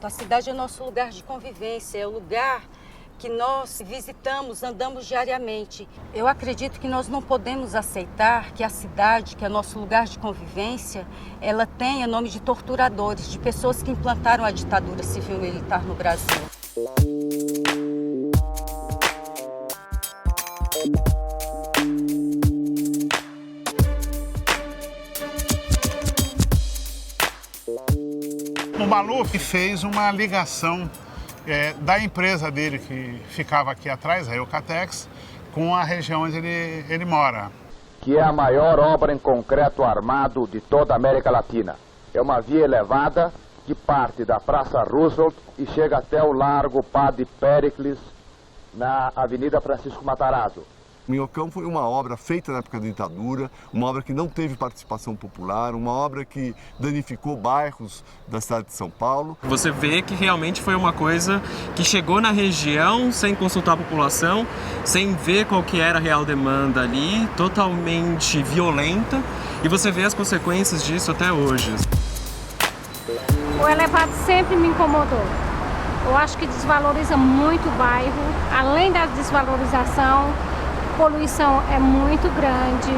A cidade é nosso lugar de convivência, é o lugar que nós visitamos, andamos diariamente. Eu acredito que nós não podemos aceitar que a cidade, que é nosso lugar de convivência, ela tenha nome de torturadores, de pessoas que implantaram a ditadura civil-militar no Brasil. O Maluf fez uma ligação da empresa dele, que ficava aqui atrás, a Eucatex, com a região onde ele mora. Que é a maior obra em concreto armado de toda a América Latina. É uma via elevada que parte da Praça Roosevelt e chega até o Largo Padre Péricles, na Avenida Francisco Matarazzo. Minhocão foi uma obra feita na época da ditadura, uma obra que não teve participação popular, uma obra que danificou bairros da cidade de São Paulo. Você vê que realmente foi uma coisa que chegou na região sem consultar a população, sem ver qual que era a real demanda ali, totalmente violenta, e você vê as consequências disso até hoje. O elevado sempre me incomodou. Eu acho que desvaloriza muito o bairro, além da desvalorização, a poluição é muito grande.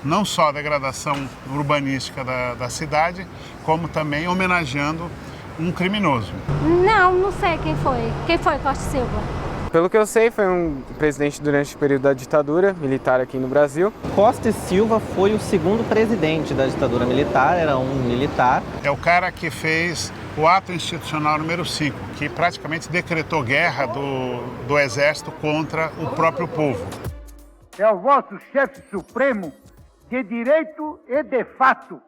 Não só a degradação urbanística da cidade, como também homenageando um criminoso. Não sei quem foi. Quem foi Costa e Silva? Pelo que eu sei, foi um presidente durante o período da ditadura militar aqui no Brasil. Costa e Silva foi o segundo presidente da ditadura militar, era um militar. É o cara que fez o ato institucional número 5, que praticamente decretou guerra do exército contra o próprio povo. É o vosso chefe supremo de direito e de fato,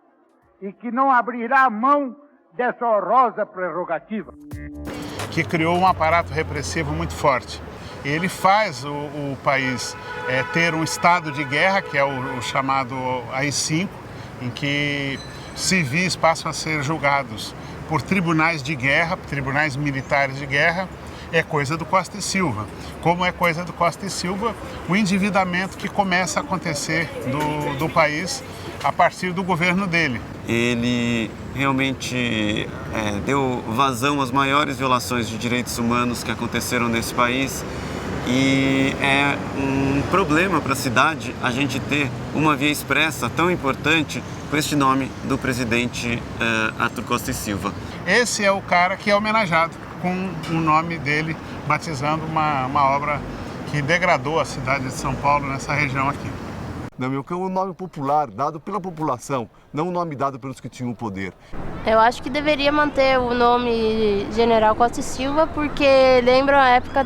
e que não abrirá mão dessa honrosa prerrogativa. Que criou um aparato repressivo muito forte. E ele faz o país ter um estado de guerra, que é o chamado AI-5, em que civis passam a ser julgados por tribunais de guerra, tribunais militares de guerra. É coisa do Costa e Silva. Como é coisa do Costa e Silva, o endividamento que começa a acontecer do país a partir do governo dele. Ele realmente deu vazão às maiores violações de direitos humanos que aconteceram nesse país, e é um problema para a cidade a gente ter uma via expressa tão importante com este nome do presidente Arthur Costa e Silva. Esse é o cara que é homenageado com o nome dele, batizando uma obra que degradou a cidade de São Paulo nessa região aqui. Minhocão é um nome popular, dado pela população, não um nome dado pelos que tinham o poder. Eu acho que deveria manter o nome General Costa e Silva, porque lembra a época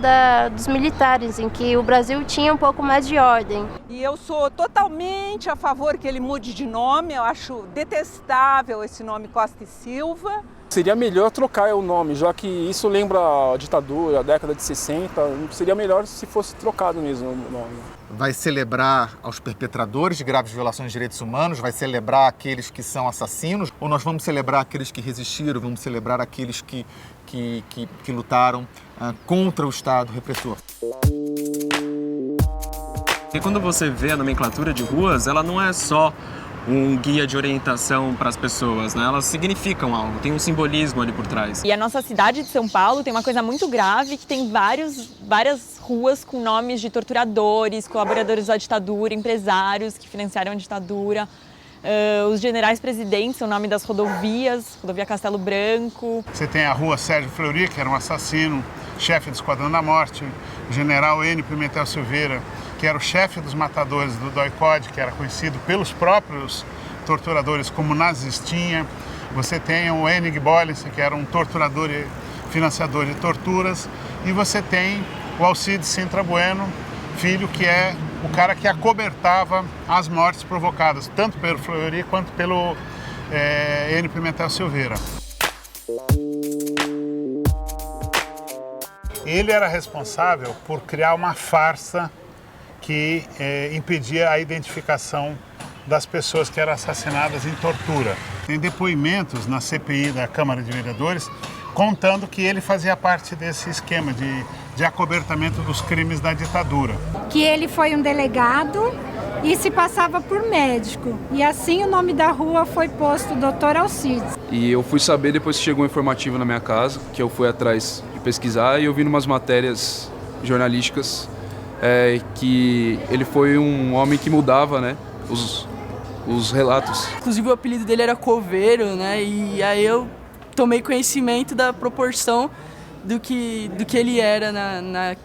dos militares, em que o Brasil tinha um pouco mais de ordem. E eu sou totalmente a favor que ele mude de nome, eu acho detestável esse nome Costa e Silva. Seria melhor trocar o nome, já que isso lembra a ditadura, a década de 60, seria melhor se fosse trocado mesmo o nome. Vai celebrar aos perpetradores de graves violações de direitos humanos, vai celebrar aqueles que são assassinos, ou nós vamos celebrar aqueles que resistiram, vamos celebrar aqueles que lutaram contra o Estado repressor? E quando você vê a nomenclatura de ruas, ela não é só um guia de orientação para as pessoas, né? Elas significam algo, tem um simbolismo ali por trás. E a nossa cidade de São Paulo tem uma coisa muito grave, que tem várias ruas com nomes de torturadores, colaboradores da ditadura, empresários que financiaram a ditadura. Os generais presidentes são o nome das rodovias, rodovia Castelo Branco. Você tem a rua Sérgio Fleury, que era um assassino, chefe do Esquadrão da Morte, o general N. Pimentel Silveira, que era o chefe dos matadores do DOI-CODE, que era conhecido pelos próprios torturadores como Nazistinha. Você tem o Enig Bollesen, que era um torturador e financiador de torturas. E você tem o Alcides Sintra Bueno, filho, que é o cara que acobertava as mortes provocadas, tanto pelo Fleury quanto pelo N. Pimentel Silveira. Ele era responsável por criar uma farsa que impedia a identificação das pessoas que eram assassinadas em tortura. Tem depoimentos na CPI da Câmara de Vereadores contando que ele fazia parte desse esquema de acobertamento dos crimes da ditadura. Que ele foi um delegado e se passava por médico. E assim o nome da rua foi posto Dr. Alcides. E eu fui saber depois que chegou um informativo na minha casa, que eu fui atrás de pesquisar, e eu vi em umas matérias jornalísticas que ele foi um homem que mudava, né, os relatos. Inclusive o apelido dele era Coveiro, né, e aí eu tomei conhecimento da proporção do que ele era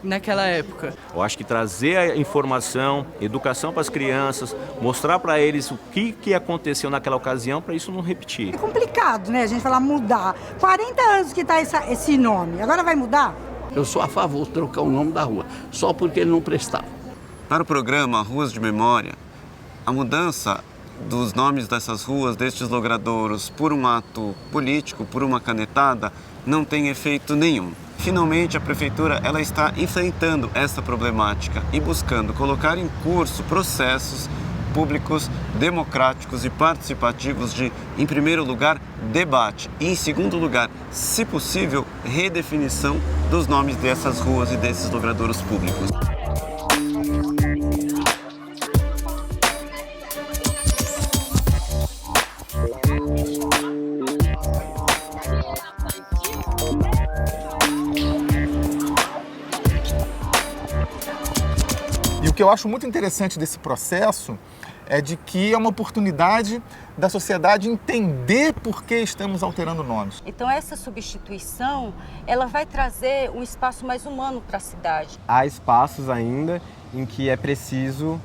naquela época. Eu acho que trazer a informação, educação para as crianças, mostrar para eles o que aconteceu naquela ocasião para isso não repetir. É complicado, né, a gente falar mudar. 40 anos que está esse nome, agora vai mudar? Eu sou a favor de trocar o nome da rua, só porque ele não prestava. Para o programa Ruas de Memória, a mudança dos nomes dessas ruas, destes logradouros, por um ato político, por uma canetada, não tem efeito nenhum. Finalmente, a prefeitura ela está enfrentando essa problemática e buscando colocar em curso processos públicos, democráticos e participativos de, em primeiro lugar, debate e, em segundo lugar, se possível, redefinição dos nomes dessas ruas e desses logradouros públicos. O que eu acho muito interessante desse processo é de que é uma oportunidade da sociedade entender por que estamos alterando nomes. Então essa substituição, ela vai trazer um espaço mais humano para a cidade. Há espaços ainda em que é preciso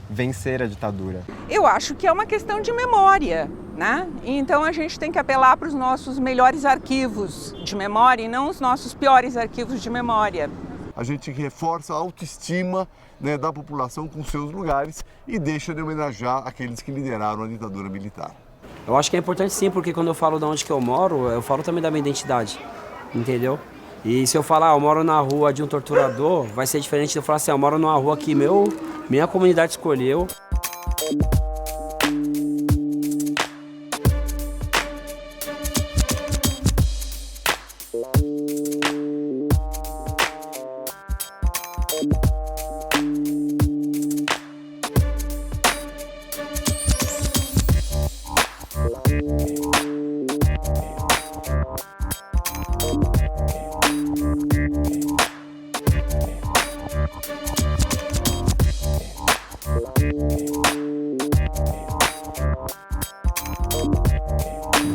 vencer a ditadura. Eu acho que é uma questão de memória, né? Então a gente tem que apelar para os nossos melhores arquivos de memória e não os nossos piores arquivos de memória. A gente reforça a autoestima, né, da população com seus lugares e deixa de homenagear aqueles que lideraram a ditadura militar. Eu acho que é importante sim, porque quando eu falo de onde que eu moro, eu falo também da minha identidade, entendeu? E se eu falar, eu moro na rua de um torturador, vai ser diferente de eu falar assim, eu moro numa rua que minha comunidade escolheu.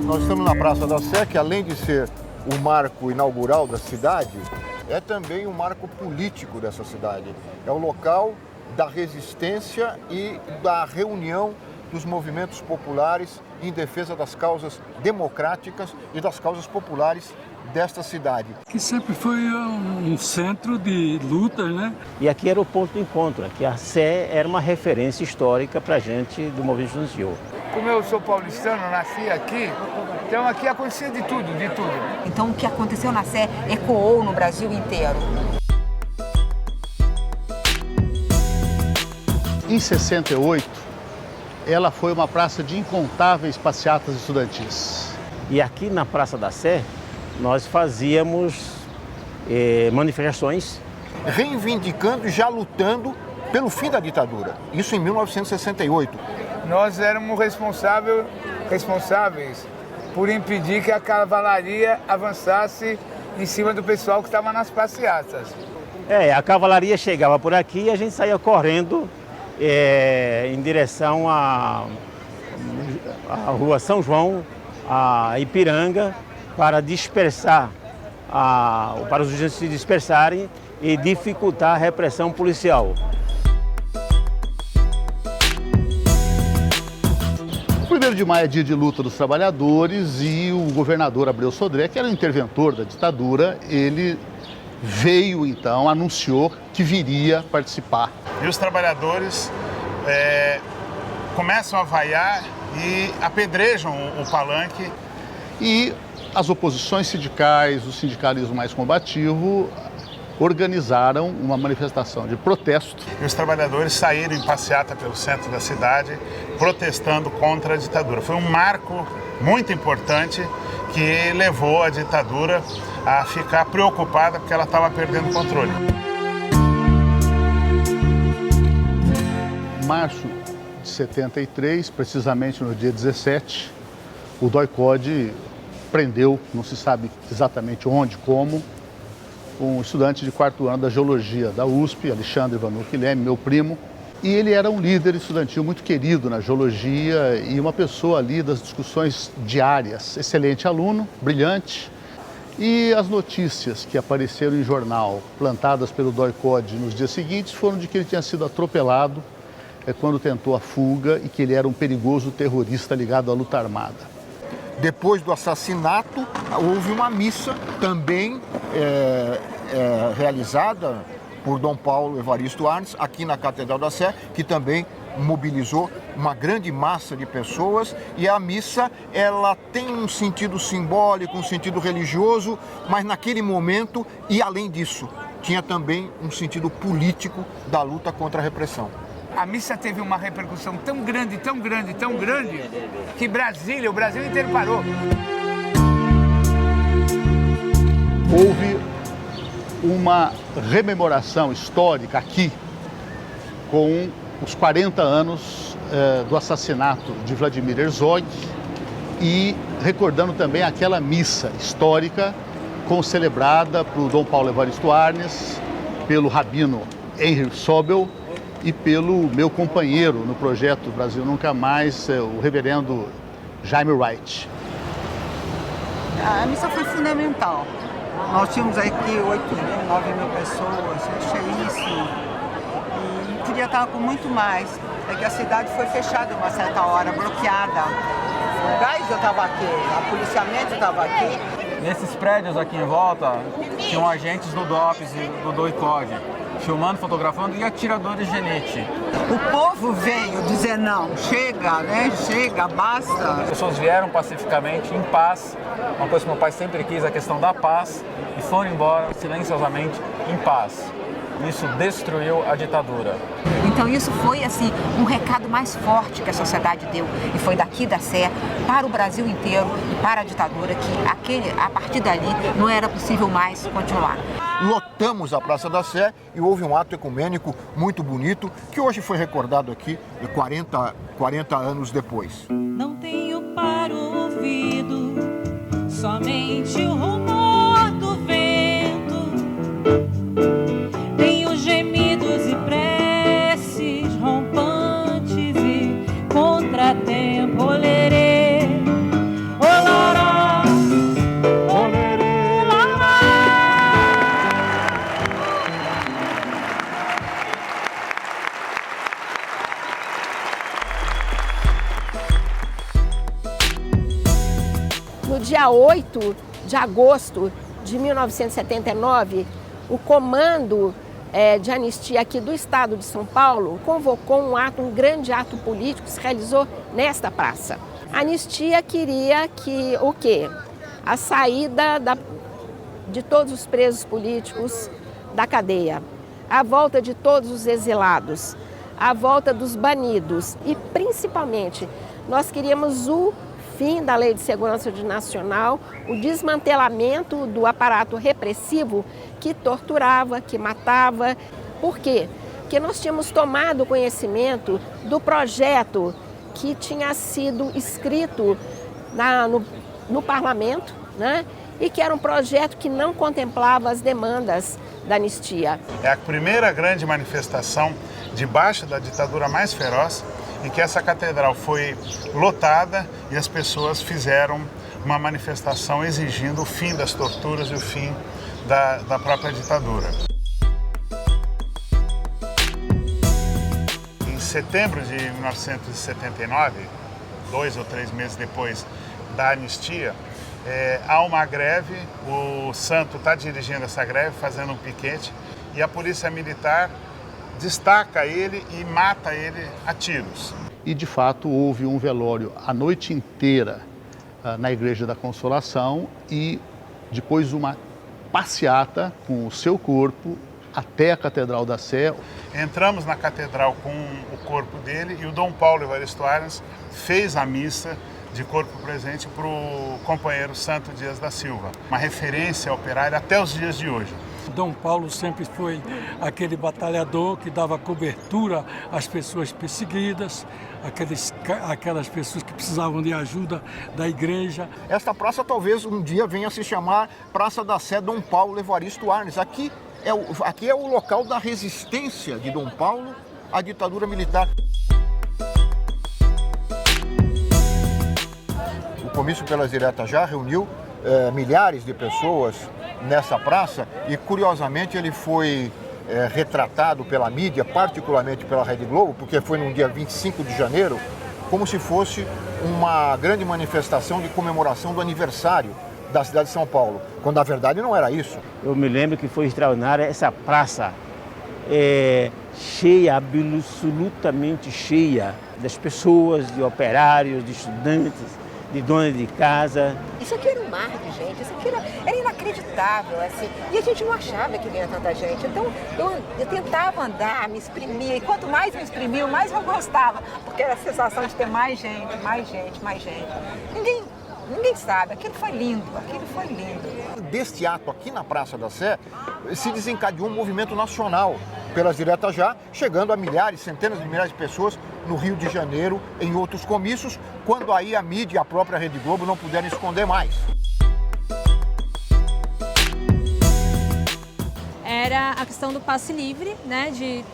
Nós estamos na Praça da Sé, que além de ser o marco inaugural da cidade, é também um marco político dessa cidade. É o local da resistência e da reunião dos movimentos populares em defesa das causas democráticas e das causas populares desta cidade. Que sempre foi um centro de luta, né? E aqui era o ponto de encontro, aqui a Sé era uma referência histórica para a gente do movimento estudantil. Como eu sou paulistano, nasci aqui, então aqui acontecia de tudo, de tudo. Então o que aconteceu na Sé ecoou no Brasil inteiro. Em 68, ela foi uma praça de incontáveis passeatas estudantis. E aqui na Praça da Sé, nós fazíamos manifestações. Reivindicando e já lutando pelo fim da ditadura. Isso em 1968. Nós éramos responsáveis por impedir que a cavalaria avançasse em cima do pessoal que estava nas passeatas. A cavalaria chegava por aqui e a gente saía correndo em direção à Rua São João, a Ipiranga, para dispersar, para os estudantes se dispersarem e dificultar a repressão policial. O 1º de maio é dia de luta dos trabalhadores e o governador Abreu Sodré, que era o interventor da ditadura, ele veio então, anunciou que viria participar. E os trabalhadores começam a vaiar e apedrejam o palanque. E as oposições sindicais, o sindicalismo mais combativo, organizaram uma manifestação de protesto. E os trabalhadores saíram em passeata pelo centro da cidade, protestando contra a ditadura. Foi um marco muito importante que levou a ditadura a ficar preocupada porque ela estava perdendo o controle. Em março de 73, precisamente no dia 17, o DOI-CODE prendeu, não se sabe exatamente onde, como, um estudante de 4º ano da Geologia da USP, Alexandre Vanucchi Leme, meu primo. E ele era um líder estudantil muito querido na geologia e uma pessoa ali das discussões diárias. Excelente aluno, brilhante. E as notícias que apareceram em jornal, plantadas pelo DOI-CODE nos dias seguintes, foram de que ele tinha sido atropelado quando tentou a fuga e que ele era um perigoso terrorista ligado à luta armada. Depois do assassinato, houve uma missa também realizada por Dom Paulo Evaristo Arnes, aqui na Catedral da Sé, que também mobilizou uma grande massa de pessoas. E a missa, ela tem um sentido simbólico, um sentido religioso, mas naquele momento, e além disso, tinha também um sentido político da luta contra a repressão. A missa teve uma repercussão tão grande, tão grande, tão grande, que Brasília, o Brasil inteiro parou. Houve uma rememoração histórica aqui com os 40 anos do assassinato de Vladimir Herzog e recordando também aquela missa histórica concelebrada por Dom Paulo Evaristo Arnes, pelo rabino Henry Sobel e pelo meu companheiro no projeto Brasil Nunca Mais, o reverendo Jaime Wright. A missa foi fundamental. Nós tínhamos aqui 8.000, 9.000 pessoas, cheíssimo. E podia estar com muito mais. É que a cidade foi fechada uma certa hora, bloqueada. O gás já estava aqui, o policiamento estava aqui. Nesses prédios aqui em volta, tinham agentes do DOPS e do DOI-CODE, filmando, fotografando, e atiradores de elite. O povo veio dizer não, chega, né? Chega, basta. As pessoas vieram pacificamente, em paz, uma coisa que meu pai sempre quis, a questão da paz, e foram embora silenciosamente, em paz. Isso destruiu a ditadura. Então isso foi assim um recado mais forte que a sociedade deu e foi daqui da Sé para o Brasil inteiro e para a ditadura que a partir dali não era possível mais continuar. Lotamos a Praça da Sé e houve um ato ecumênico muito bonito que hoje foi recordado aqui 40 anos depois. Não tenho para o ouvido somente o rumor do vento. Tenho gemidos e preces rompantes e contratempo. Olerê, oloró, olerê, lará. No dia 8 de agosto de 1979, o Comando de Anistia aqui do Estado de São Paulo convocou um grande ato político que se realizou nesta praça. A Anistia queria que o quê? A saída de todos os presos políticos da cadeia, a volta de todos os exilados, a volta dos banidos e, principalmente, nós queríamos o fim da Lei de Segurança Nacional, o desmantelamento do aparato repressivo que torturava, que matava. Por quê? Porque nós tínhamos tomado conhecimento do projeto que tinha sido escrito no parlamento, né? E que era um projeto que não contemplava as demandas da anistia. É a primeira grande manifestação debaixo da ditadura mais feroz, em que essa catedral foi lotada e as pessoas fizeram uma manifestação exigindo o fim das torturas e o fim da própria ditadura. Em setembro de 1979, 2 ou 3 meses depois da anistia, há uma greve, o Santo está dirigindo essa greve, fazendo um piquete, e a polícia militar destaca ele e mata ele a tiros. E de fato houve um velório a noite inteira na Igreja da Consolação e depois uma passeata com o seu corpo até a Catedral da Sé. Entramos na catedral com o corpo dele e o Dom Paulo Evaristo Arens fez a missa de corpo presente para o companheiro Santo Dias da Silva, uma referência operária até os dias de hoje. Dom Paulo sempre foi aquele batalhador que dava cobertura às pessoas perseguidas, aquelas pessoas que precisavam de ajuda da igreja. Esta praça talvez um dia venha a se chamar Praça da Sé Dom Paulo Evaristo Arens. Aqui é o local da resistência de Dom Paulo à ditadura militar. O Comício pelas Diretas já reuniu milhares de pessoas nessa praça e, curiosamente, ele foi retratado pela mídia, particularmente pela Rede Globo, porque foi no dia 25 de janeiro, como se fosse uma grande manifestação de comemoração do aniversário da cidade de São Paulo, quando na verdade não era isso. Eu me lembro que foi extraordinária essa praça, cheia, absolutamente cheia, das pessoas, de operários, de estudantes, de dona de casa. Isso aqui era um mar de gente, isso aqui era inacreditável, assim, e a gente não achava que vinha tanta gente. Então eu tentava andar, me exprimia, e quanto mais me exprimia, mais eu gostava, porque era a sensação de ter mais gente, mais gente, mais gente. Ninguém sabe, aquilo foi lindo, aquilo foi lindo. Deste ato aqui na Praça da Sé, se desencadeou um movimento nacional pelas Diretas já, chegando a milhares, centenas de milhares de pessoas no Rio de Janeiro, em outros comícios, quando aí a mídia e a própria Rede Globo não puderam esconder mais. Era a questão do passe livre, né, de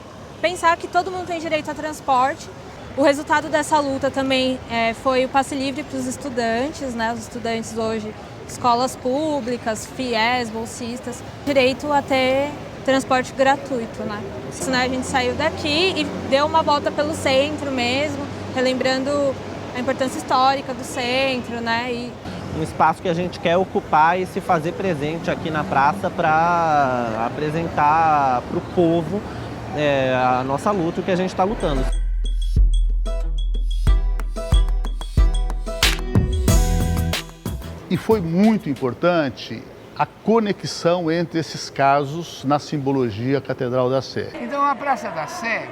pensar que todo mundo tem direito a transporte. O resultado dessa luta também foi o passe livre para os estudantes, né, os estudantes hoje, escolas públicas, fiéis, bolsistas, direito a ter transporte gratuito, né? A gente saiu daqui e deu uma volta pelo centro mesmo, relembrando a importância histórica do centro, né? Um espaço que a gente quer ocupar e se fazer presente aqui na praça para apresentar para o povo a nossa luta, o que a gente está lutando. E foi muito importante a conexão entre esses casos na simbologia Catedral da Sé. Então a Praça da Sé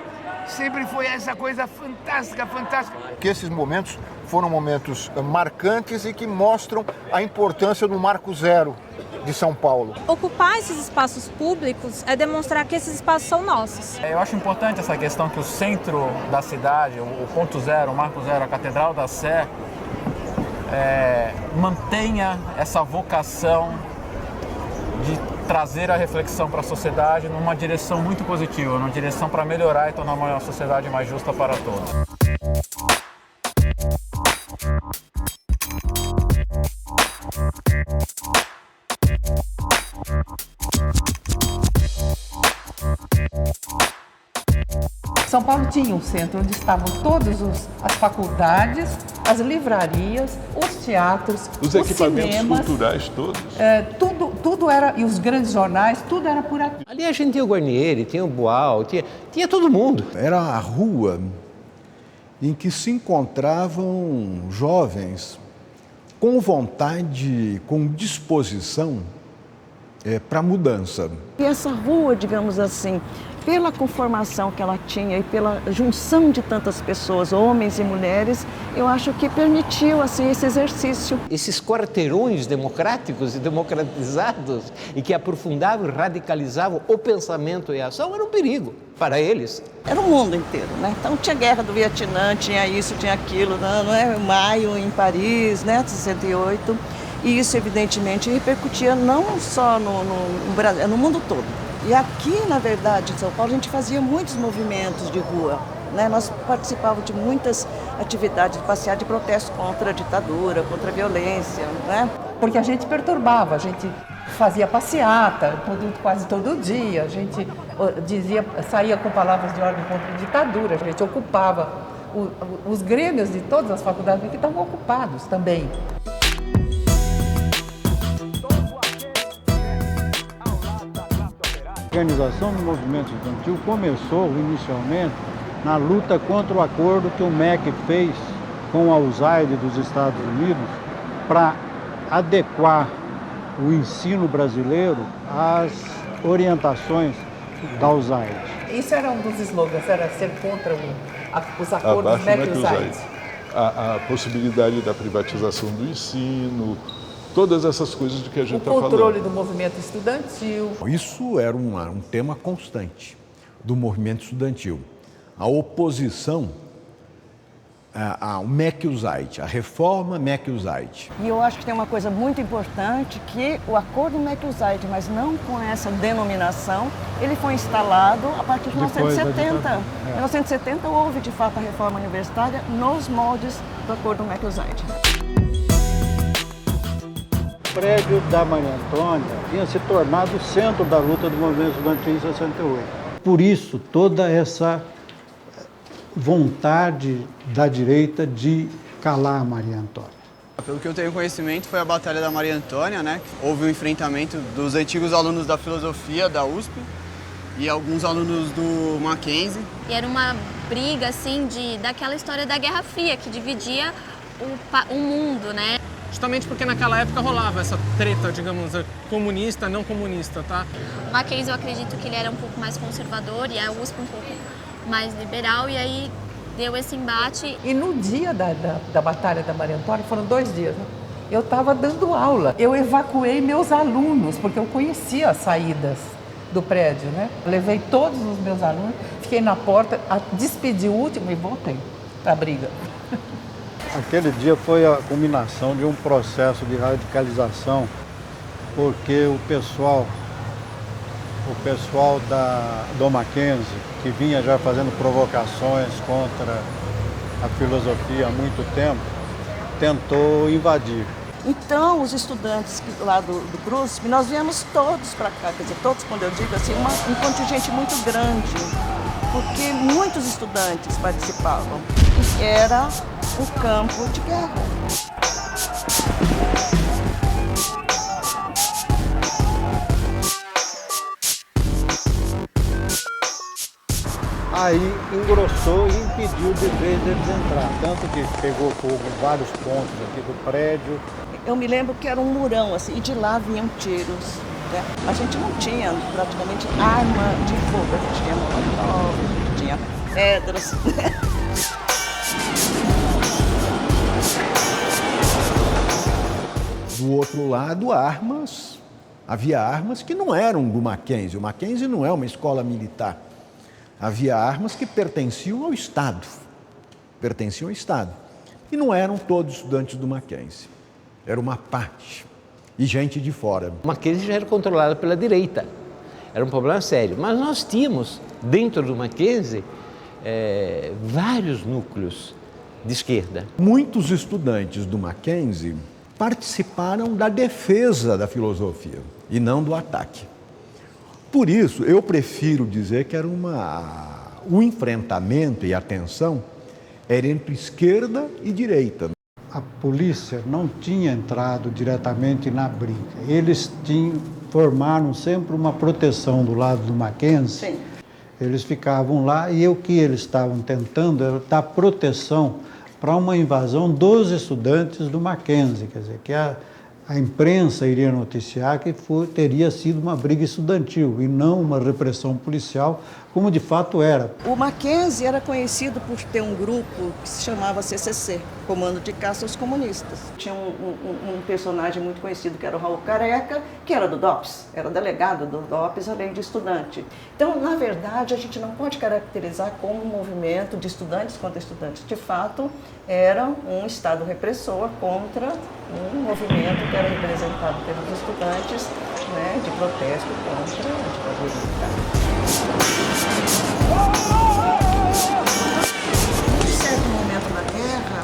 sempre foi essa coisa fantástica, fantástica. Que esses momentos foram momentos marcantes e que mostram a importância do Marco Zero de São Paulo. Ocupar esses espaços públicos é demonstrar que esses espaços são nossos. Eu acho importante essa questão que o centro da cidade, o ponto zero, o Marco Zero, a Catedral da Sé, mantenha essa vocação de trazer a reflexão para a sociedade numa direção muito positiva, numa direção para melhorar e tornar uma sociedade mais justa para todos. São Paulo tinha um centro onde estavam todas as faculdades, as livrarias, os teatros, os equipamentos cinemas, culturais todos. Tudo era, e os grandes jornais, tudo era por aqui. Ali a gente tinha o Guarnieri, tinha o Boal, tinha todo mundo. Era a rua em que se encontravam jovens com vontade, com disposição para mudança. E essa rua, digamos assim, pela conformação que ela tinha e pela junção de tantas pessoas, homens e mulheres, eu acho que permitiu assim esse exercício. Esses quarteirões democráticos e democratizados e que aprofundavam e radicalizavam o pensamento e a ação era um perigo para eles. Era o mundo inteiro, né? Então tinha guerra do Vietnã, tinha isso, tinha aquilo, não é? Maio em Paris, né? 68. E isso evidentemente repercutia não só no Brasil, no mundo todo. E aqui, na verdade, em São Paulo, a gente fazia muitos movimentos de rua, né? Nós participávamos de muitas atividades, passear de protesto contra a ditadura, contra a violência, né? Porque a gente perturbava, a gente fazia passeata quase todo dia, a gente saía com palavras de ordem contra a ditadura, a gente ocupava os grêmios de todas as faculdades que estavam ocupados também. organização do movimento estudantil começou inicialmente na luta contra o acordo que o MEC fez com a USAID dos Estados Unidos para adequar o ensino brasileiro às orientações da USAID. Isso era um dos slogans, era ser contra os acordos MEC-USAID. A possibilidade da privatização do ensino, todas essas coisas de que a gente está falando. O controle do movimento estudantil. Isso era um tema constante do movimento estudantil. A oposição ao MEC-USAID, a reforma MEC-USAID. E eu acho que tem uma coisa muito importante, que o acordo MEC-USAID, mas não com essa denominação, ele foi instalado a partir de 1970. Em 1970 houve, de fato, a reforma universitária nos moldes do acordo MEC-USAID. O prédio da Maria Antônia tinha se tornado o centro da luta do movimento estudantil em 68. Por isso, toda essa vontade da direita de calar a Maria Antônia. Pelo que eu tenho conhecimento, foi a Batalha da Maria Antônia, né? Houve um enfrentamento dos antigos alunos da filosofia da USP e alguns alunos do Mackenzie. E era uma briga, assim, daquela história da Guerra Fria, que dividia o mundo, né? Justamente porque naquela época rolava essa treta, digamos, comunista, não comunista, tá? O Mackenzie, eu acredito que ele era um pouco mais conservador e a USP um pouco mais liberal, e aí deu esse embate. E no dia da Batalha da Maria Antônia, foram 2 dias, né? Eu estava dando aula. Eu evacuei meus alunos, porque eu conhecia as saídas do prédio, né? Levei todos os meus alunos, fiquei na porta, despedi o último e voltei para a briga. Aquele dia foi a culminação de um processo de radicalização, porque o pessoal do Mackenzie, que vinha já fazendo provocações contra a filosofia há muito tempo, tentou invadir. Então, os estudantes lá do CRUSP, nós viemos todos para cá, quer dizer, todos, quando eu digo assim, um contingente muito grande, porque muitos estudantes participavam. E era um campo de guerra. Aí engrossou e impediu de vez deles entrar, tanto que pegou fogo em vários pontos aqui do prédio. Eu me lembro que era um murão, assim, e de lá vinham tiros. Né? A gente não tinha praticamente arma de fogo, a gente tinha molotov, a gente tinha pedras. Do outro lado, armas. Havia armas que não eram do Mackenzie. O Mackenzie não é uma escola militar. Havia armas que pertenciam ao Estado. E não eram todos estudantes do Mackenzie. Era uma parte. E gente de fora. O Mackenzie já era controlado pela direita. Era um problema sério. Mas nós tínhamos, dentro do Mackenzie, vários núcleos de esquerda. Muitos estudantes do Mackenzie participaram da defesa da filosofia e não do ataque. Por isso, eu prefiro dizer que era o enfrentamento e a tensão era entre esquerda e direita. A polícia não tinha entrado diretamente na briga. Eles formaram sempre uma proteção do lado do Mackenzie. Sim. Eles ficavam lá e o que eles estavam tentando era dar proteção para uma invasão dos estudantes do Mackenzie, quer dizer, que a imprensa iria noticiar que teria sido uma briga estudantil e não uma repressão policial, como de fato era. O Mackenzie era conhecido por ter um grupo que se chamava CCC, Comando de Caça aos Comunistas. Tinha um personagem muito conhecido que era o Raul Careca, que era do DOPS, era delegado do DOPS, além de estudante. Então, na verdade, a gente não pode caracterizar como um movimento de estudantes contra estudantes. De fato, era um Estado repressor contra um movimento que era representado pelos estudantes, né, de protesto contra a ditadura militar. Em certo momento da guerra,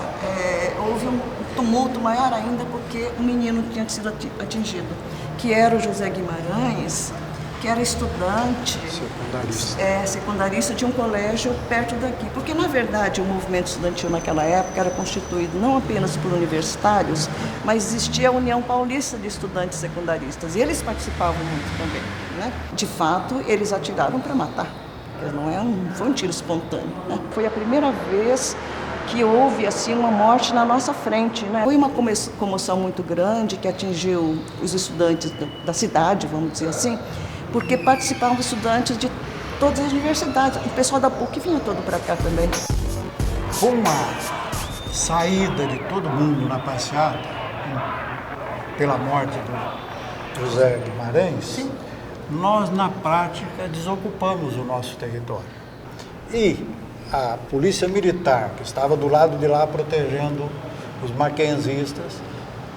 houve um tumulto maior ainda porque um menino tinha sido atingido, que era o José Guimarães, que era estudante, secundarista de um colégio perto daqui. Porque, na verdade, o movimento estudantil naquela época era constituído não apenas por universitários, mas existia a União Paulista de Estudantes Secundaristas, e eles participavam muito também, né? De fato, eles atiraram para matar, porque não foi um tiro espontâneo, né? Foi a primeira vez que houve assim uma morte na nossa frente, né? Foi uma comoção muito grande que atingiu os estudantes da cidade, vamos dizer assim, porque participavam estudantes de todas as universidades. O pessoal da PUC vinha todo para cá também. Com a saída de todo mundo na passeata, pela morte do José Guimarães, sim, nós, na prática, desocupamos o nosso território. E a polícia militar, que estava do lado de lá protegendo os mackenzistas,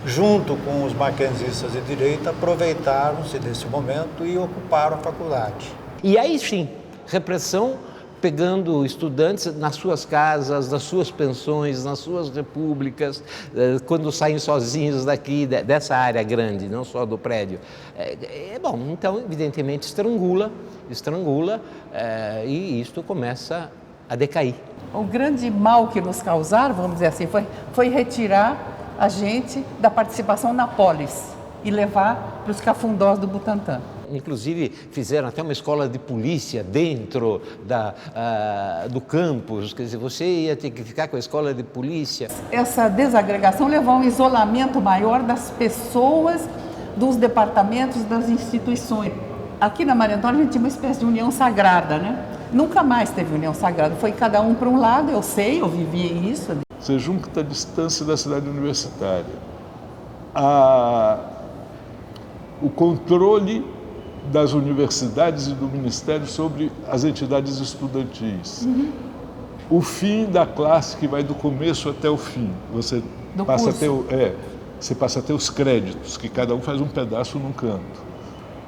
junto com os mackenzistas de direita, aproveitaram-se desse momento e ocuparam a faculdade. E aí sim, repressão pegando estudantes nas suas casas, nas suas pensões, nas suas repúblicas, quando saem sozinhos daqui, dessa área grande, não só do prédio. Bom, então, evidentemente, estrangula, e isto começa a decair. O grande mal que nos causaram, vamos dizer assim, foi retirar a gente da participação na polis e levar para os cafundós do Butantã. Inclusive, fizeram até uma escola de polícia dentro do campus, quer dizer, você ia ter que ficar com a escola de polícia. Essa desagregação levou a um isolamento maior das pessoas, dos departamentos, das instituições. Aqui na Maria Antônia a gente tinha uma espécie de união sagrada, né? Nunca mais teve união sagrada, foi cada um para um lado, eu vivi isso. Você junta a distância da cidade universitária, o controle das universidades e do Ministério sobre as entidades estudantis. Uhum. O fim da classe que vai do começo até o fim. Você passa a ter os créditos, que cada um faz um pedaço num canto.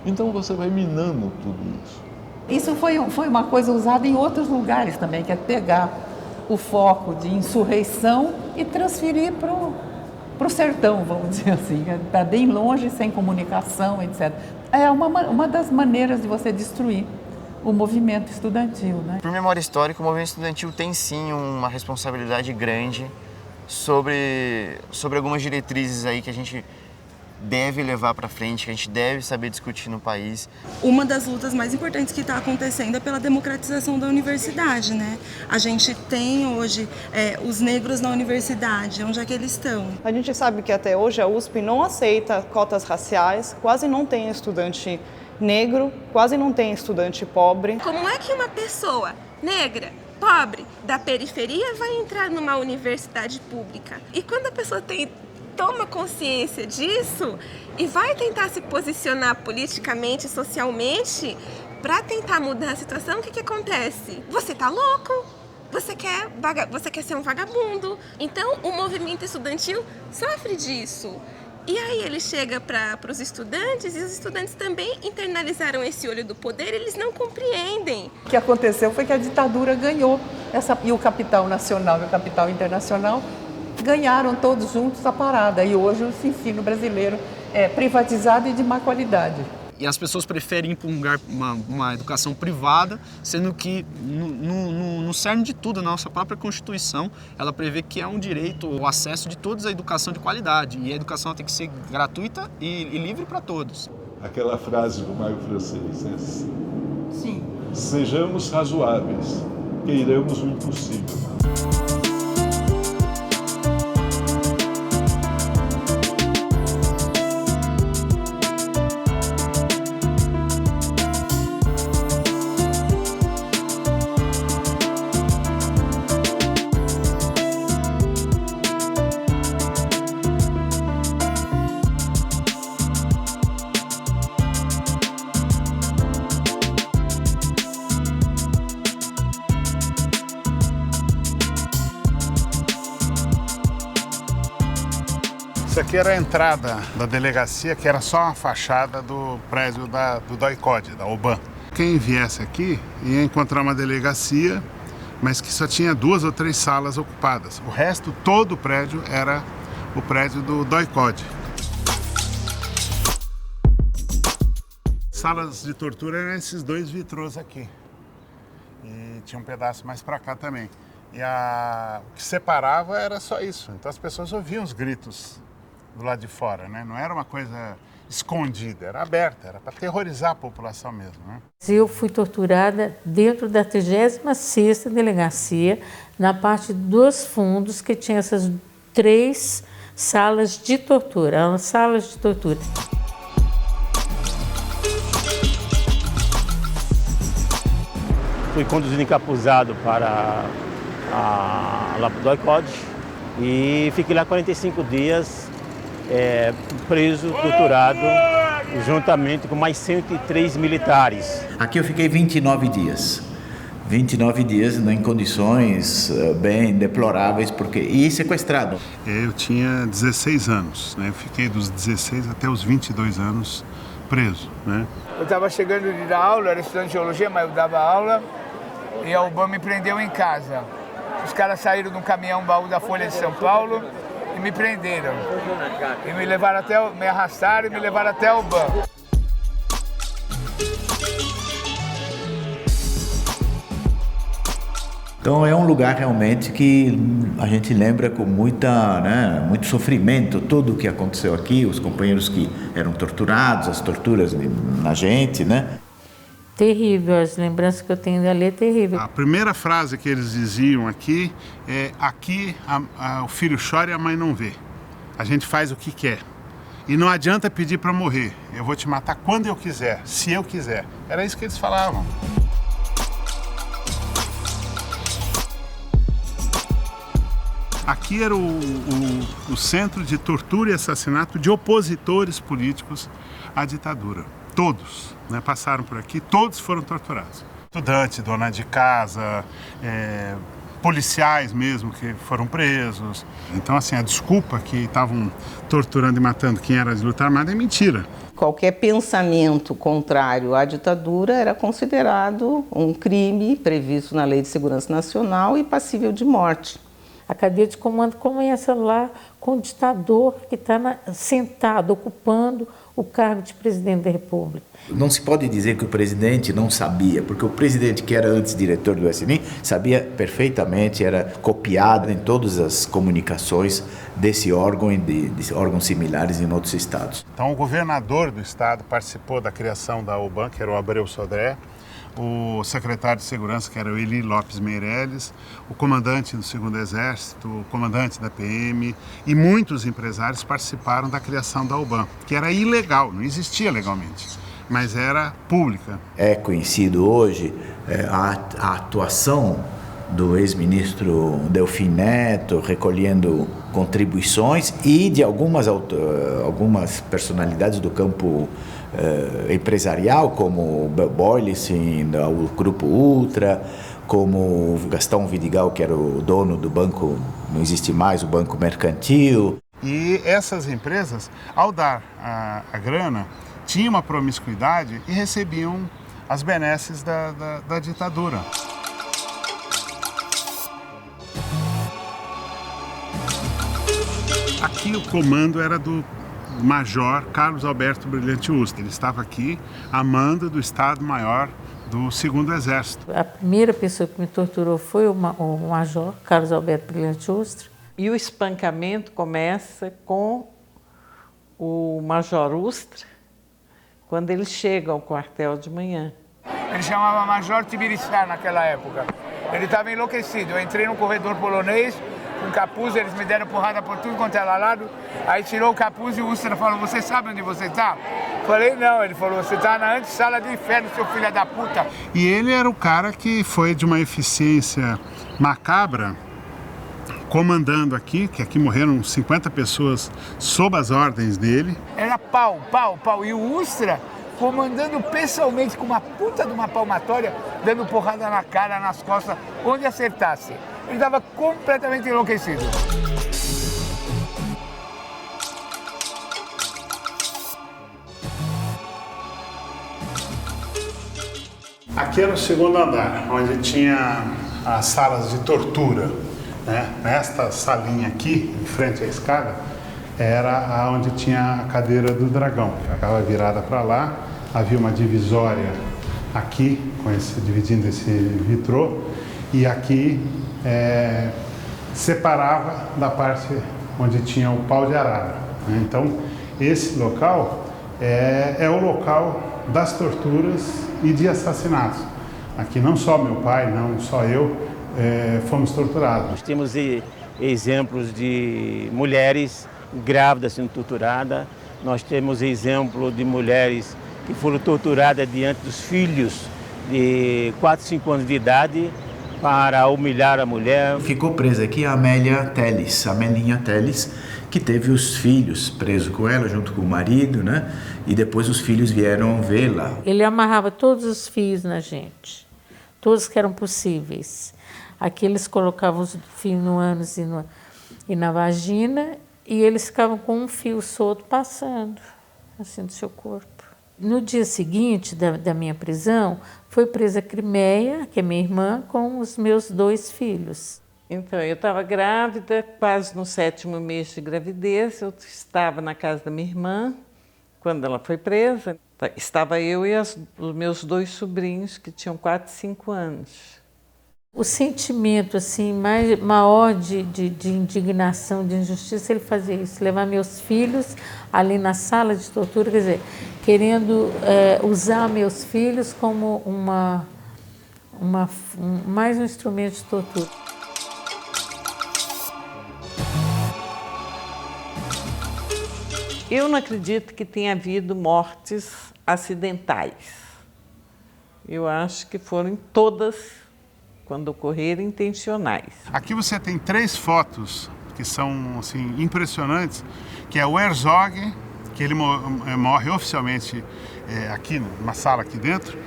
Então você vai minando tudo isso. Isso foi uma coisa usada em outros lugares também, que é pegar o foco de insurreição e transferir para o sertão, vamos dizer assim, para bem longe, sem comunicação, etc. É uma das maneiras de você destruir o movimento estudantil, né? Por memória histórica, o movimento estudantil tem sim uma responsabilidade grande sobre algumas diretrizes aí que a gente deve levar para frente, que a gente deve saber discutir no país. Uma das lutas mais importantes que está acontecendo é pela democratização da universidade, né? A gente tem hoje os negros na universidade, onde é que eles estão? A gente sabe que até hoje a USP não aceita cotas raciais, quase não tem estudante negro, quase não tem estudante pobre. Como é que uma pessoa negra, pobre, da periferia vai entrar numa universidade pública? E quando a pessoa toma consciência disso e vai tentar se posicionar politicamente, socialmente, para tentar mudar a situação, o que acontece? Você tá louco, você quer ser um vagabundo. Então, o movimento estudantil sofre disso. E aí ele chega para os estudantes e os estudantes também internalizaram esse olho do poder, eles não compreendem. O que aconteceu foi que a ditadura ganhou, e o capital nacional e o capital internacional ganharam todos juntos a parada, e hoje o ensino brasileiro é privatizado e de má qualidade. E as pessoas preferem ir para um lugar, uma educação privada, sendo que no cerne de tudo, na nossa própria Constituição, ela prevê que é um direito o acesso de todos à educação de qualidade, e a educação tem que ser gratuita e livre para todos. Aquela frase do Maio francês, né? Sim. Sejamos razoáveis, queiramos o impossível. Isso aqui era a entrada da delegacia, que era só uma fachada do prédio do DOI-CODE, da OBAN. Quem viesse aqui ia encontrar uma delegacia, mas que só tinha 2 ou 3 salas ocupadas. O resto, todo o prédio, era o prédio do DOI-CODE. Salas de tortura eram esses 2 vitrôs aqui. E tinha um pedaço mais para cá também. E o que separava era só isso. Então as pessoas ouviam os gritos do lado de fora, né? Não era uma coisa escondida, era aberta, era para terrorizar a população mesmo, né? Eu fui torturada dentro da 36ª delegacia, na parte dos fundos, que tinha essas 3 salas de tortura, salas de tortura. Fui conduzido encapuzado para lá para o DOI-CODE e fiquei lá 45 dias preso, torturado, juntamente com mais 103 militares. Aqui eu fiquei 29 dias. 29 dias em condições bem deploráveis, e sequestrado. Eu tinha 16 anos, né? Eu fiquei dos 16 até os 22 anos preso, né? Eu estava chegando de dar aula, era estudante de geologia, mas eu dava aula, e a UBAN me prendeu em casa. Os caras saíram de um caminhão baú da Folha de São Paulo e me prenderam. E me levaram me arrastaram e me levaram até a UBAN. Então é um lugar realmente que a gente lembra com muito sofrimento tudo o que aconteceu aqui, os companheiros que eram torturados, as torturas na gente, né? Terrível, as lembranças que eu tenho dali é terrível. A primeira frase que eles diziam aqui é: aqui o filho chora e a mãe não vê. A gente faz o que quer. E não adianta pedir para morrer. Eu vou te matar quando eu quiser, se eu quiser. Era isso que eles falavam. Aqui era o centro de tortura e assassinato de opositores políticos à ditadura. Todos, né, passaram por aqui, todos foram torturados. Estudante, dona de casa, policiais mesmo que foram presos. Então, assim, a desculpa que estavam torturando e matando quem era de luta armada é mentira. Qualquer pensamento contrário à ditadura era considerado um crime previsto na Lei de Segurança Nacional e passível de morte. A cadeia de comando começa lá com o ditador que está sentado, ocupando o cargo de presidente da República. Não se pode dizer que o presidente não sabia, porque o presidente, que era antes diretor do SNI, sabia perfeitamente, era copiado em todas as comunicações desse órgão e de órgãos similares em outros estados. Então o governador do estado participou da criação da UBAN, que era o Abreu Sodré, o secretário de Segurança, que era o Eli Lopes Meirelles, o comandante do 2º Exército, o comandante da PM, e muitos empresários participaram da criação da UBAN, que era ilegal, não existia legalmente, mas era pública. É conhecido hoje a atuação do ex-ministro Delfim Neto, recolhendo contribuições, e de algumas personalidades do campo empresarial, como o Boylicin, o Grupo Ultra, como o Gastão Vidigal, que era o dono do banco, não existe mais, o Banco Mercantil. E essas empresas, ao dar a grana, tinham uma promiscuidade e recebiam as benesses da ditadura. Aqui o comando era do Major Carlos Alberto Brilhante Ustra. Ele estava aqui a mando do Estado-Maior do 2º Exército. A primeira pessoa que me torturou foi o Major Carlos Alberto Brilhante Ustra. E o espancamento começa com o Major Ustra, quando ele chega ao quartel de manhã. Ele chamava Major Tibiriçá naquela época. Ele estava enlouquecido. Eu entrei num corredor polonês, com capuz, eles me deram porrada por tudo quanto era lado. Aí tirou o capuz e o Ustra falou: você sabe onde você está? Falei: não. Ele falou: você está na antessala do inferno, seu filho da puta. E ele era o cara que foi de uma eficiência macabra, comandando aqui, que aqui morreram 50 pessoas sob as ordens dele. Era pau. E o Ustra comandando pessoalmente com uma puta de uma palmatória, dando porrada na cara, nas costas, onde acertasse. Ele estava completamente enlouquecido. Aqui era o 2º andar, onde tinha as salas de tortura, né? Nesta salinha aqui, em frente à escada, era onde tinha a cadeira do dragão, que ficava virada para lá, havia uma divisória aqui, dividindo esse vitrô, e aqui separava da parte onde tinha o pau de arara. Né? Então, esse local é o local das torturas e de assassinatos. Aqui não só meu pai, não só eu, fomos torturados. Nós temos exemplos de mulheres grávidas sendo torturadas, nós temos exemplo de mulheres que foram torturadas diante dos filhos de 4, 5 anos de idade para humilhar a mulher. Ficou presa aqui a Amélia Teles, a Amelinha Teles, que teve os filhos presos com ela, junto com o marido, né? E depois os filhos vieram vê-la. Ele amarrava todos os fios na gente, todos que eram possíveis. Aqui eles colocavam os fios no ânus e na vagina, e eles ficavam com um fio solto passando, assim, do seu corpo. No dia seguinte da minha prisão, foi presa a Crimeia, que é minha irmã, com os meus 2 filhos. Então, eu estava grávida, quase no 7º mês de gravidez, eu estava na casa da minha irmã, quando ela foi presa. Estava eu e os meus 2 sobrinhos, que tinham 4 e 5 anos. O sentimento assim, maior de indignação, de injustiça, ele fazia isso, levar meus filhos ali na sala de tortura, quer dizer, querendo usar meus filhos como mais um instrumento de tortura. Eu não acredito que tenha havido mortes acidentais. Eu acho que foram todas, quando ocorreram, intencionais. Aqui você tem 3 fotos que são assim, impressionantes, que é o Herzog, que ele morre oficialmente aqui, numa sala aqui dentro,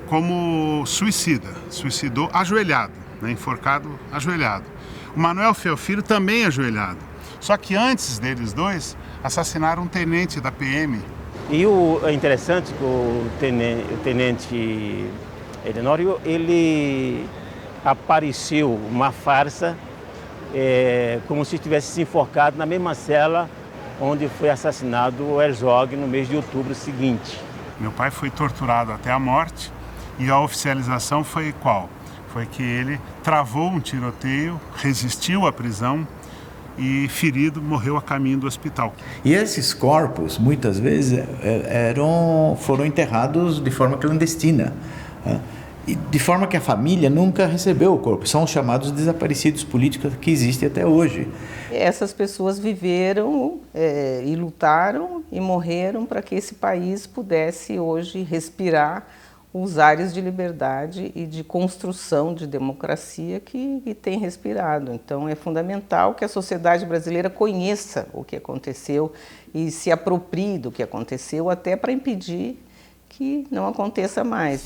como suicidou ajoelhado, né, enforcado ajoelhado. O Manuel Feofilo também ajoelhado. Só que antes deles 2, assassinaram um tenente da PM. E é interessante que o tenente Elenório, ele apareceu uma farsa, como se tivesse se enforcado na mesma cela onde foi assassinado o Herzog no mês de outubro seguinte. Meu pai foi torturado até a morte e a oficialização foi qual? Foi que ele travou um tiroteio, resistiu à prisão e, ferido, morreu a caminho do hospital. E esses corpos, muitas vezes, foram enterrados de forma clandestina. E de forma que a família nunca recebeu o corpo. São os chamados desaparecidos políticos que existem até hoje. Essas pessoas viveram e lutaram e morreram para que esse país pudesse hoje respirar os ares de liberdade e de construção de democracia que tem respirado. Então é fundamental que a sociedade brasileira conheça o que aconteceu e se aproprie do que aconteceu, até para impedir que não aconteça mais.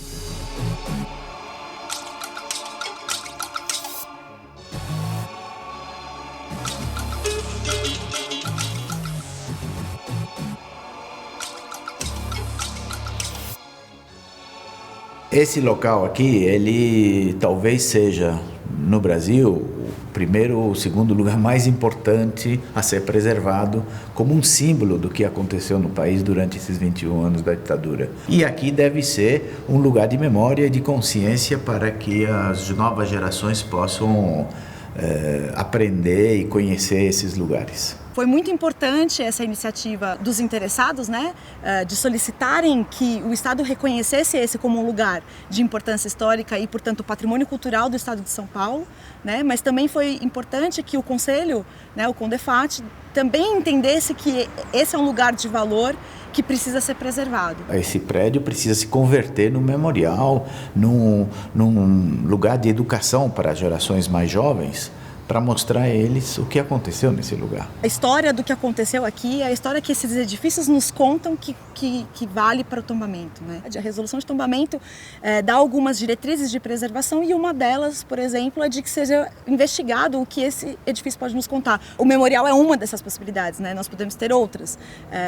Esse local aqui, ele talvez seja, no Brasil, o primeiro ou segundo lugar mais importante a ser preservado como um símbolo do que aconteceu no país durante esses 21 anos da ditadura. E aqui deve ser um lugar de memória e de consciência para que as novas gerações possam aprender e conhecer esses lugares. Foi muito importante essa iniciativa dos interessados, né, de solicitarem que o Estado reconhecesse esse como um lugar de importância histórica e, portanto, patrimônio cultural do Estado de São Paulo, né, mas também foi importante que o Conselho, né, o CONDEFAT, também entendesse que esse é um lugar de valor que precisa ser preservado. Esse prédio precisa se converter num memorial, num lugar de educação para as gerações mais jovens, para mostrar a eles o que aconteceu nesse lugar. A história do que aconteceu aqui é a história que esses edifícios nos contam que vale para o tombamento, né? A resolução de tombamento dá algumas diretrizes de preservação e uma delas, por exemplo, é de que seja investigado o que esse edifício pode nos contar. O memorial é uma dessas possibilidades, né? Nós podemos ter outras.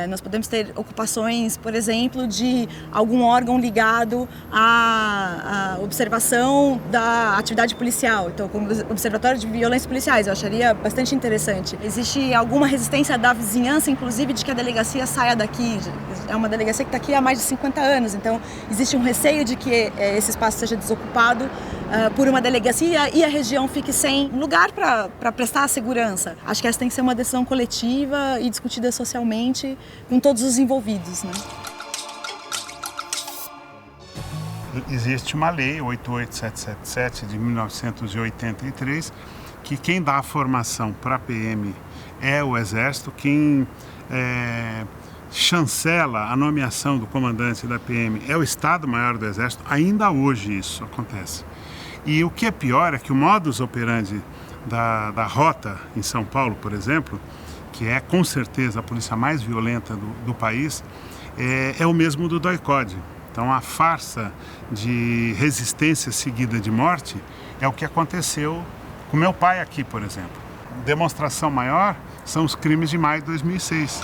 Nós podemos ter ocupações, por exemplo, de algum órgão ligado à observação da atividade policial. Então, como Observatório de Violência serviços policiais. Eu acharia bastante interessante. Existe alguma resistência da vizinhança, inclusive, de que a delegacia saia daqui. É uma delegacia que está aqui há mais de 50 anos, então existe um receio de que esse espaço seja desocupado por uma delegacia e a região fique sem lugar para prestar a segurança. Acho que essa tem que ser uma decisão coletiva e discutida socialmente com todos os envolvidos, né? Existe uma lei, 88777, de 1983, que quem dá a formação para a PM é o Exército, quem chancela a nomeação do comandante da PM é o Estado-Maior do Exército. Ainda hoje isso acontece. E o que é pior é que o modus operandi da rota em São Paulo, por exemplo, que é com certeza a polícia mais violenta do país, é o mesmo do DOI-CODE. Então a farsa de resistência seguida de morte é o que aconteceu com meu pai aqui, por exemplo. Demonstração maior são os crimes de maio de 2006.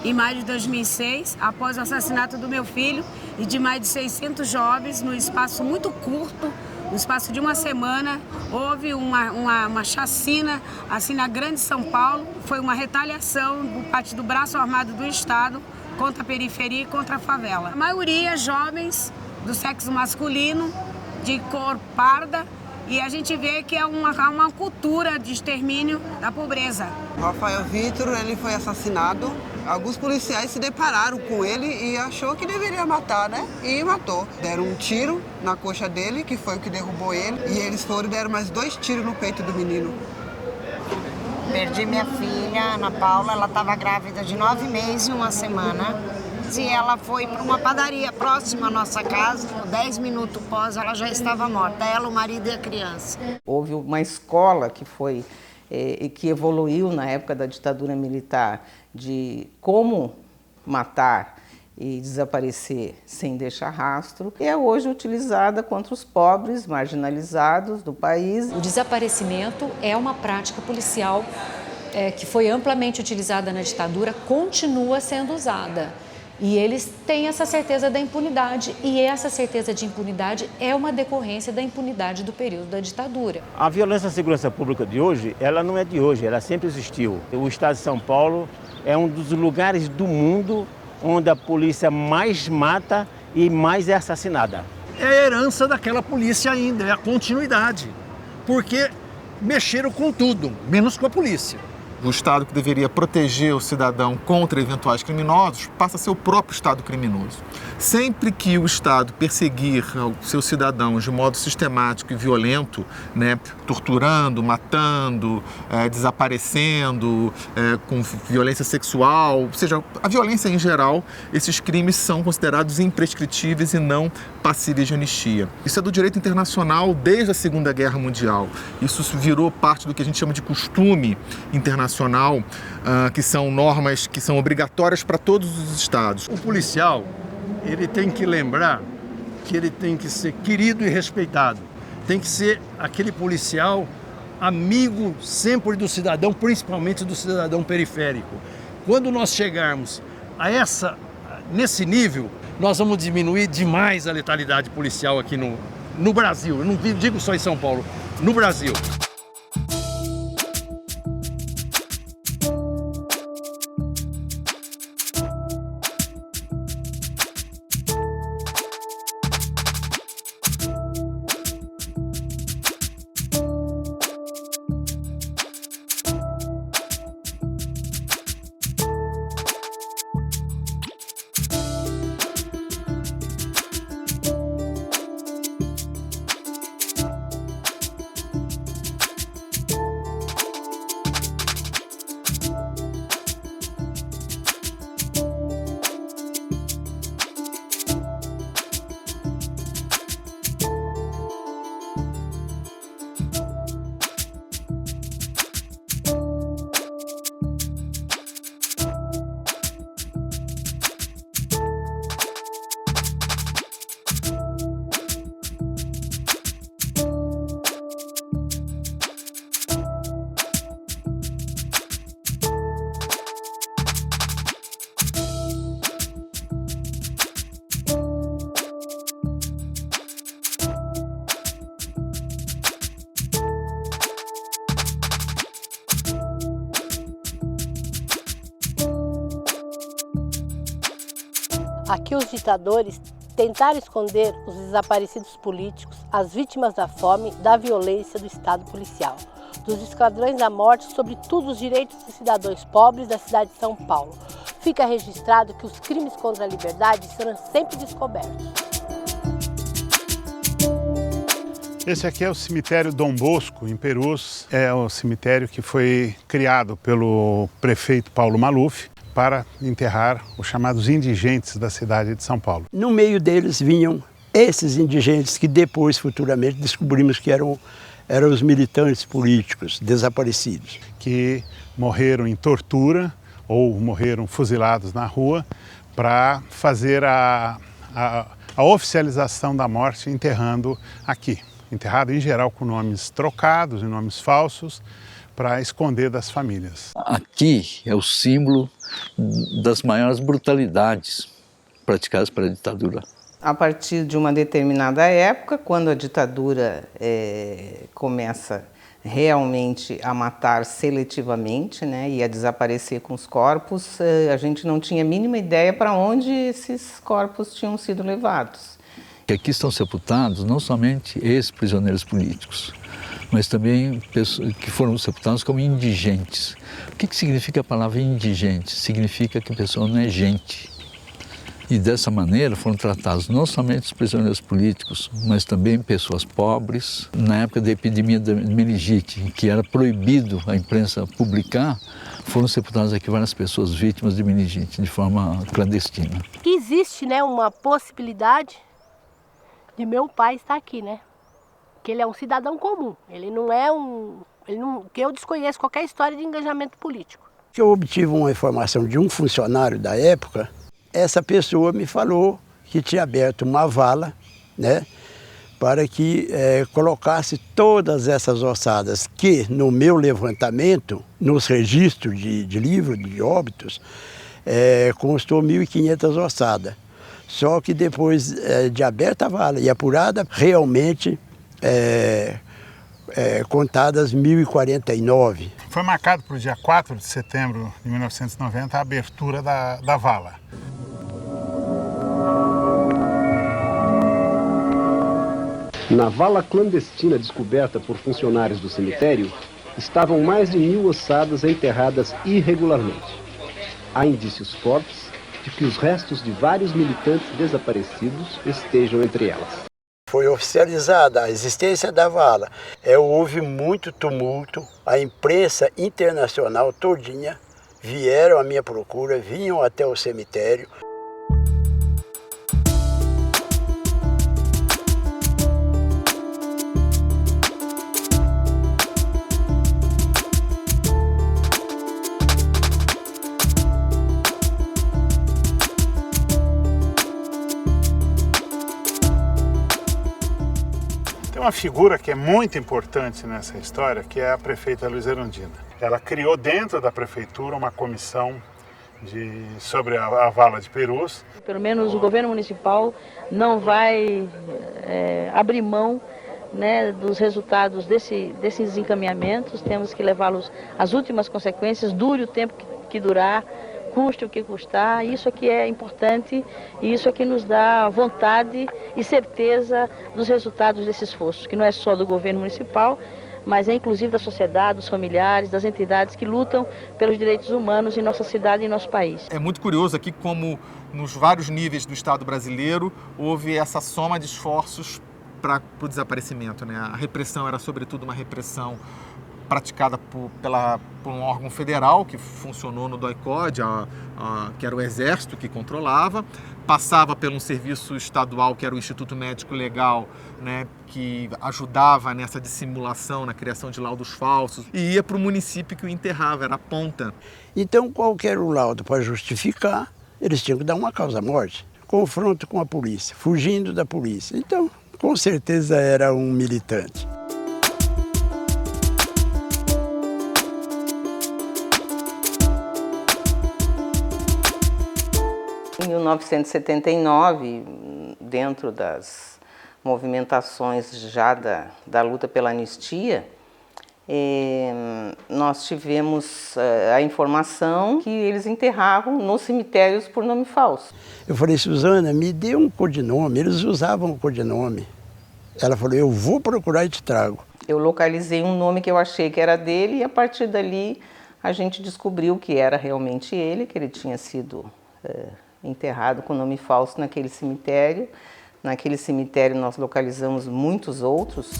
Em maio de 2006, após o assassinato do meu filho e de mais de 600 jovens, no espaço muito curto, no espaço de uma semana, houve uma chacina assim na Grande São Paulo. Foi uma retaliação por parte do braço armado do Estado contra a periferia e contra a favela. A maioria jovens do sexo masculino, de cor parda, e a gente vê que é uma cultura de extermínio da pobreza. Rafael Vitor, ele foi assassinado. Alguns policiais se depararam com ele e achou que deveria matar, né? E matou. Deram um tiro na coxa dele, que foi o que derrubou ele. E eles foram e deram mais 2 tiros no peito do menino. Perdi minha filha, Ana Paula. Ela estava grávida de 9 meses e 1 semana. E ela foi para uma padaria próxima à nossa casa. 10 minutos pós, ela já estava morta. Ela, o marido e a criança. Houve uma escola que foi que evoluiu na época da ditadura militar de como matar e desaparecer sem deixar rastro, e é hoje utilizada contra os pobres, marginalizados do país. O desaparecimento é uma prática policial que foi amplamente utilizada na ditadura, continua sendo usada. E eles têm essa certeza da impunidade, e essa certeza de impunidade é uma decorrência da impunidade do período da ditadura. A violência à segurança pública de hoje, ela não é de hoje, ela sempre existiu. O estado de São Paulo é um dos lugares do mundo onde a polícia mais mata e mais é assassinada. É a herança daquela polícia ainda, é a continuidade, porque mexeram com tudo, menos com a polícia. O Estado que deveria proteger o cidadão contra eventuais criminosos passa a ser o próprio Estado criminoso. Sempre que o Estado perseguir os seus cidadãos de modo sistemático e violento, né, torturando, matando, desaparecendo, com violência sexual, ou seja, a violência em geral, esses crimes são considerados imprescritíveis e não passíveis de anistia. Isso é do direito internacional desde a Segunda Guerra Mundial. Isso virou parte do que a gente chama de costume internacional, que são normas que são obrigatórias para todos os estados. O policial, ele tem que lembrar que ele tem que ser querido e respeitado. Tem que ser aquele policial amigo sempre do cidadão, principalmente do cidadão periférico. Quando nós chegarmos nesse nível, nós vamos diminuir demais a letalidade policial aqui no Brasil. Eu não digo só em São Paulo, no Brasil. Aqui os ditadores tentaram esconder os desaparecidos políticos, as vítimas da fome, da violência do Estado policial, dos esquadrões da morte, sobretudo os direitos dos cidadãos pobres da cidade de São Paulo. Fica registrado que os crimes contra a liberdade serão sempre descobertos. Esse aqui é o cemitério Dom Bosco, em Perus. É o cemitério que foi criado pelo prefeito Paulo Maluf para enterrar os chamados indigentes da cidade de São Paulo. No meio deles vinham esses indigentes que depois, futuramente, descobrimos que eram os militantes políticos desaparecidos. Que morreram em tortura ou morreram fuzilados na rua para fazer a oficialização da morte enterrando aqui. Enterrado em geral com nomes trocados e nomes falsos para esconder das famílias. Aqui é o símbolo das maiores brutalidades praticadas pela ditadura. A partir de uma determinada época, quando a ditadura começa realmente a matar seletivamente, né, e a desaparecer com os corpos, a gente não tinha a mínima ideia para onde esses corpos tinham sido levados. Aqui estão sepultados não somente ex-prisioneiros políticos, mas também pessoas que foram sepultados como indigentes. O que significa a palavra indigente? Significa que a pessoa não é gente. E dessa maneira foram tratados não somente os prisioneiros políticos, mas também pessoas pobres. Na época da epidemia da meningite, em que era proibido a imprensa publicar, foram sepultadas aqui várias pessoas vítimas de meningite, de forma clandestina. Existe, né, uma possibilidade de meu pai estar aqui, né? Que ele é um cidadão comum, ele não é que eu desconheço qualquer história de engajamento político. Que eu obtive uma informação de um funcionário da época, essa pessoa me falou que tinha aberto uma vala, né, para que colocasse todas essas ossadas que, no meu levantamento, nos registros de livro de óbitos, constou 1.500 ossadas. Só que depois de aberta a vala e apurada, realmente contadas 1.049. Foi marcado para o dia 4 de setembro de 1990 a abertura da vala. Na vala clandestina descoberta por funcionários do cemitério, estavam mais de 1.000 ossadas enterradas irregularmente. Há indícios fortes de que os restos de vários militantes desaparecidos estejam entre elas. Foi oficializada a existência da vala. Houve muito tumulto, a imprensa internacional todinha vieram à minha procura, vinham até o cemitério. Tem uma figura que é muito importante nessa história, que é a prefeita Luiza Erundina. Ela criou dentro da prefeitura uma comissão sobre a vala de Perus. Pelo menos o governo municipal não vai abrir mão, né, dos resultados desses encaminhamentos. Temos que levá-los às últimas consequências, dure o tempo que durar, custe o que custar. Isso aqui é importante e isso aqui nos dá vontade e certeza dos resultados desse esforço, que não é só do governo municipal, mas é inclusive da sociedade, dos familiares, das entidades que lutam pelos direitos humanos em nossa cidade e em nosso país. É muito curioso aqui como nos vários níveis do Estado brasileiro houve essa soma de esforços para o desaparecimento, né? A repressão era sobretudo uma repressão praticada por um órgão federal que funcionou no DOI-CODE, que era o Exército que controlava, passava por um serviço estadual que era o Instituto Médico Legal, né, que ajudava nessa dissimulação, na criação de laudos falsos, e ia para o município que o enterrava, era a ponta. Então, qualquer laudo para justificar, eles tinham que dar uma causa-morte. Confronto com a polícia, fugindo da polícia. Então, com certeza era um militante. Em 1979, dentro das movimentações já da luta pela anistia, Nós tivemos a informação que eles enterravam nos cemitérios por nome falso. Eu falei, Suzana, me dê um codinome. Eles usavam o codinome. Ela falou, eu vou procurar e te trago. Eu localizei um nome que eu achei que era dele e a partir dali a gente descobriu que era realmente ele, que ele tinha sido enterrado com nome falso naquele cemitério. Naquele cemitério nós localizamos muitos outros.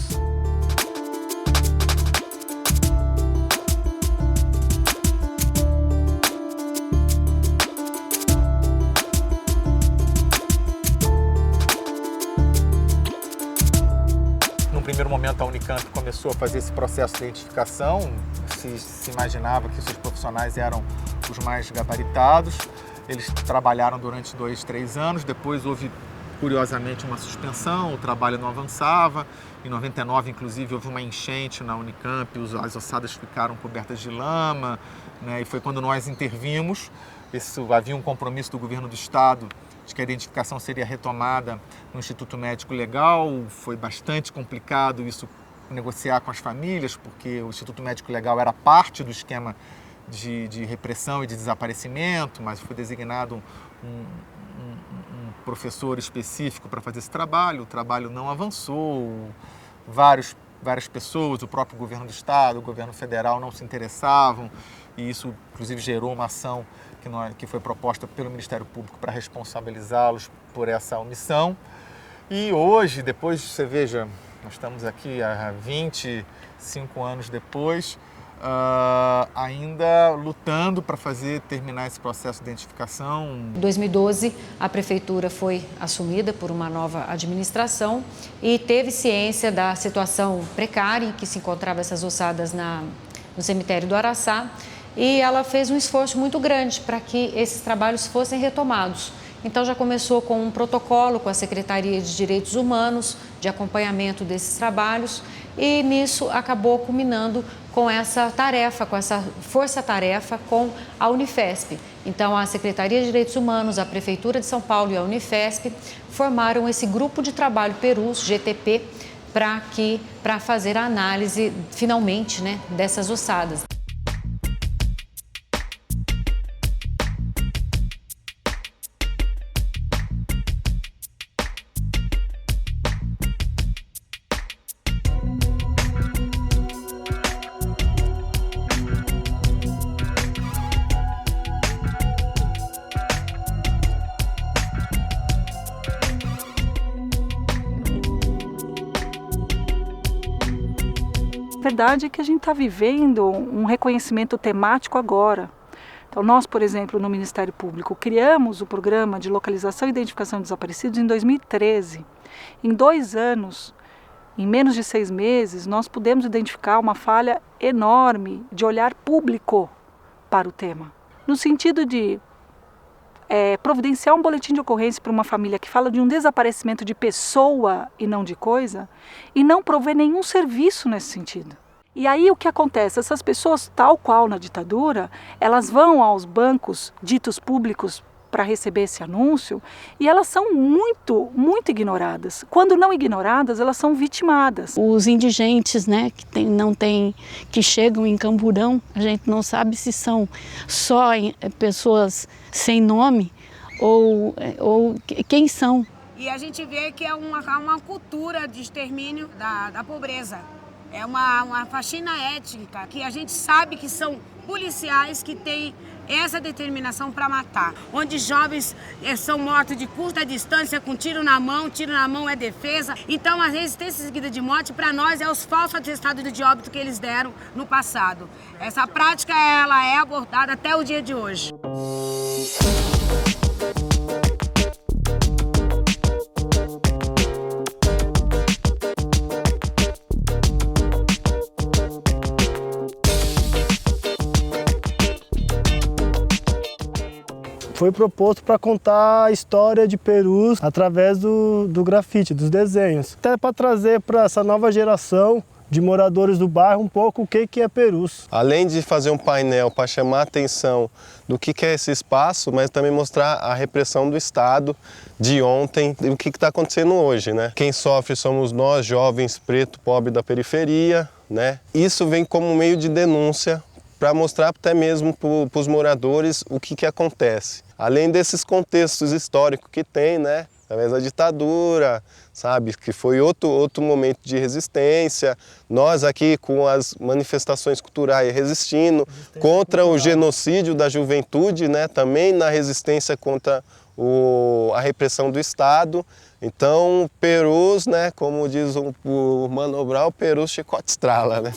No primeiro momento, a Unicamp começou a fazer esse processo de identificação. Se imaginava que esses profissionais eram os mais gabaritados. Eles trabalharam durante 2, 3 anos. Depois houve, curiosamente, uma suspensão. O trabalho não avançava. Em 99, inclusive, houve uma enchente na Unicamp. As ossadas ficaram cobertas de lama, né? E foi quando nós intervimos. Havia um compromisso do governo do Estado de que a identificação seria retomada no Instituto Médico Legal. Foi bastante complicado isso, negociar com as famílias, porque o Instituto Médico Legal era parte do esquema de repressão e de desaparecimento, mas foi designado um professor específico para fazer esse trabalho. O trabalho não avançou, várias pessoas, o próprio governo do Estado, o governo federal não se interessavam, e isso, inclusive, gerou uma ação que foi proposta pelo Ministério Público para responsabilizá-los por essa omissão. E hoje, depois, você veja, nós estamos aqui há 25 anos depois, ainda lutando para terminar esse processo de identificação. Em 2012, a prefeitura foi assumida por uma nova administração e teve ciência da situação precária em que se encontravam essas ossadas no cemitério do Araçá, e ela fez um esforço muito grande para que esses trabalhos fossem retomados. Então já começou com um protocolo com a Secretaria de Direitos Humanos, de acompanhamento desses trabalhos, e nisso acabou culminando com essa tarefa, com essa força-tarefa com a Unifesp. Então a Secretaria de Direitos Humanos, a Prefeitura de São Paulo e a Unifesp formaram esse grupo de trabalho Perus, GTP, para fazer a análise, finalmente, né, dessas ossadas. A verdade é que a gente está vivendo um reconhecimento temático agora. Então nós, por exemplo, no Ministério Público, criamos o programa de localização e identificação de desaparecidos em 2013. Em 2 anos, em menos de 6 meses, nós pudemos identificar uma falha enorme de olhar público para o tema. No sentido de providenciar um boletim de ocorrência para uma família que fala de um desaparecimento de pessoa e não de coisa, e não prover nenhum serviço nesse sentido. E aí o que acontece? Essas pessoas, tal qual na ditadura, elas vão aos bancos ditos públicos para receber esse anúncio e elas são muito ignoradas. Quando não ignoradas, elas são vitimadas. Os indigentes, né, que chegam em Camburão, a gente não sabe se são só pessoas sem nome ou quem são. E a gente vê que é uma cultura de extermínio da pobreza. É uma faxina étnica, que a gente sabe que são policiais que têm essa determinação para matar. Onde jovens são mortos de curta distância, com tiro na mão é defesa. Então a resistência seguida de morte, para nós, é os falsos atestados de óbito que eles deram no passado. Essa prática, ela é abordada até o dia de hoje. Foi proposto para contar a história de Perus através do grafite, dos desenhos. Até para trazer para essa nova geração de moradores do bairro um pouco o que é Perus. Além de fazer um painel para chamar a atenção do que é esse espaço, mas também mostrar a repressão do Estado de ontem e o que está acontecendo hoje, né? Quem sofre somos nós, jovens, preto, pobre da periferia, né? Isso vem como meio de denúncia para mostrar até mesmo para os moradores o que acontece. Além desses contextos históricos que tem, né? Através da ditadura, sabe? Que foi outro momento de resistência. Nós aqui com as manifestações culturais resistindo contra o genocídio da juventude, né? Também na resistência contra a repressão do Estado. Então, Perus, né? Como diz o Mano Brown, Perus chicote estrala, né?